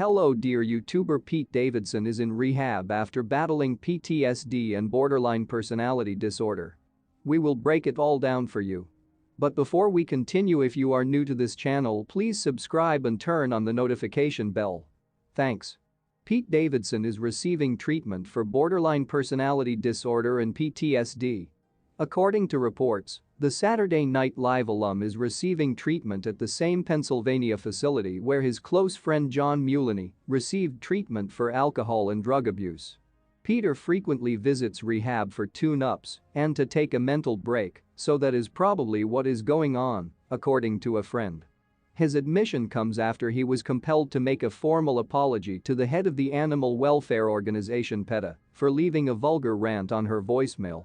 Hello dear YouTuber. Pete Davidson is in rehab after battling PTSD and borderline personality disorder. We will break it all down for you. But before we continue, if you are new to this channel, please subscribe and turn on the notification bell. Thanks. Pete Davidson is receiving treatment for borderline personality disorder and PTSD. According to reports, the Saturday Night Live alum is receiving treatment at the same Pennsylvania facility where his close friend John Mulaney received treatment for alcohol and drug abuse. Peter frequently visits rehab for tune-ups and to take a mental break, so that is probably what is going on, according to a friend. His admission comes after he was compelled to make a formal apology to the head of the animal welfare organization PETA for leaving a vulgar rant on her voicemail.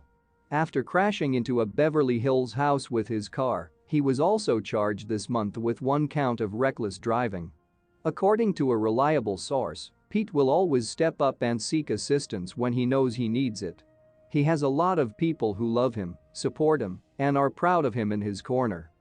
After crashing into a Beverly Hills house with his car, he was also charged this month with 1 count of reckless driving. According to a reliable source, Pete will always step up and seek assistance when he knows he needs it. He has a lot of people who love him, support him, and are proud of him in his corner.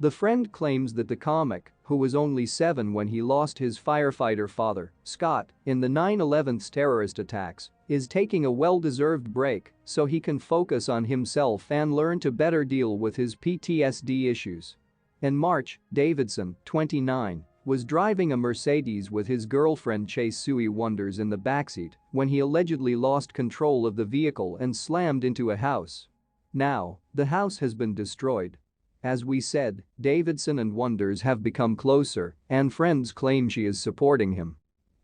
The friend claims that the comic, who was only 7 when he lost his firefighter father, Scott, in the 9/11 terrorist attacks, is taking a well-deserved break so he can focus on himself and learn to better deal with his PTSD issues. In March, Davidson, 29, was driving a Mercedes with his girlfriend Chase Sue Wonders in the backseat when he allegedly lost control of the vehicle and slammed into a house. Now, the house has been destroyed. As we said, Davidson and Wonders have become closer, and friends claim she is supporting him.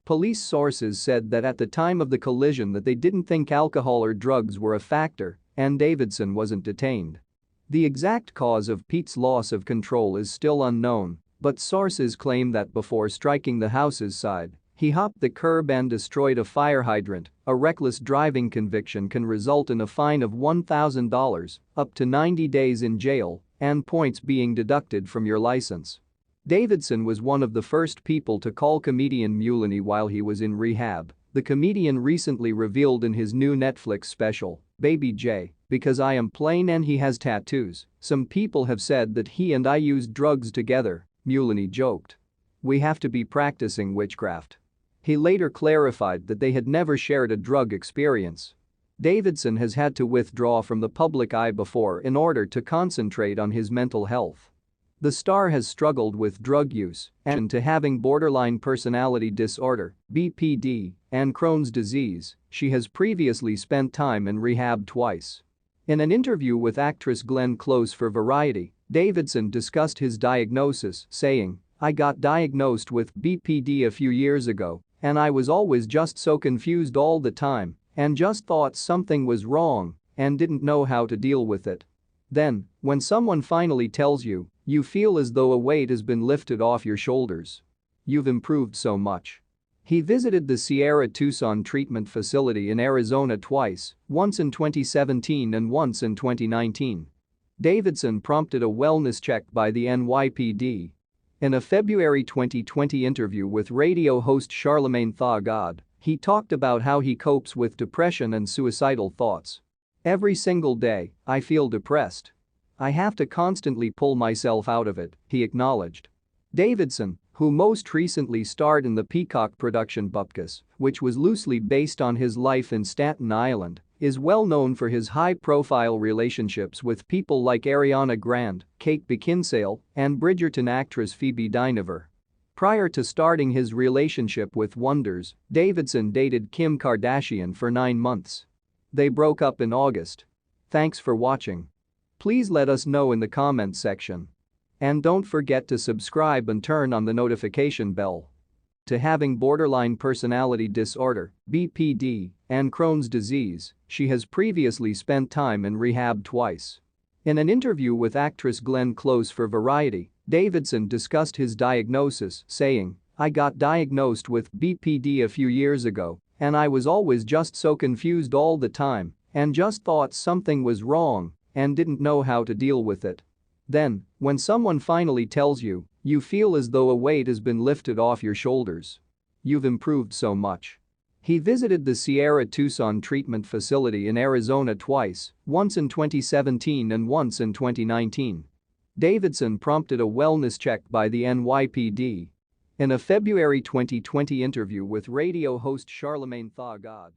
Police sources said that at the time of the collision that they didn't think alcohol or drugs were a factor, and Davidson wasn't detained. The exact cause of Pete's loss of control is still unknown, but sources claim that before striking the house's side, he hopped the curb and destroyed a fire hydrant. A reckless driving conviction can result in a fine of $1,000, up to 90 days in jail, and points being deducted from your license. Davidson was one of the first people to call comedian Mulaney while he was in rehab. The comedian recently revealed in his new Netflix special, Baby J, "Because I am plain and he has tattoos, some people have said that he and I used drugs together," Mulaney joked. "We have to be practicing witchcraft." He later clarified that they had never shared a drug experience. Davidson has had to withdraw from the public eye before in order to concentrate on his mental health. The star has struggled with drug use and to having borderline personality disorder, BPD, and Crohn's disease. She has previously spent time in rehab twice. In an interview with actress Glenn Close for Variety, Davidson discussed his diagnosis, saying, "I got diagnosed with BPD a few years ago, and I was always just so confused all the time and just thought something was wrong and didn't know how to deal with it. Then, when someone finally tells you, you feel as though a weight has been lifted off your shoulders. You've improved so much." He visited the Sierra Tucson treatment facility in Arizona twice, once in 2017 and once in 2019. Davidson prompted a wellness check by the NYPD. In a February 2020 interview with radio host Charlamagne Tha God, he talked about how he copes with depression and suicidal thoughts. "Every single day, I feel depressed. I have to constantly pull myself out of it," he acknowledged. Davidson, who most recently starred in the Peacock production Bupkis, which was loosely based on his life in Staten Island, is well known for his high-profile relationships with people like Ariana Grande, Kate Beckinsale, and Bridgerton actress Phoebe Dynevor. Prior to starting his relationship with Wonders, Davidson dated Kim Kardashian for 9 months. They broke up in August. Thanks for watching. Please let us know in the comments section. And don't forget to subscribe and turn on the notification bell. To having borderline personality disorder, BPD, and Crohn's disease, she has previously spent time in rehab twice. In an interview with actress Glenn Close for Variety, Davidson discussed his diagnosis, saying, "I got diagnosed with BPD a few years ago, and I was always just so confused all the time and just thought something was wrong and didn't know how to deal with it. Then, when someone finally tells you, you feel as though a weight has been lifted off your shoulders. You've improved so much." He visited the Sierra Tucson treatment facility in Arizona twice, once in 2017 and once in 2019. Davidson prompted a wellness check by the NYPD. In a February 2020 interview with radio host Charlemagne Tha God.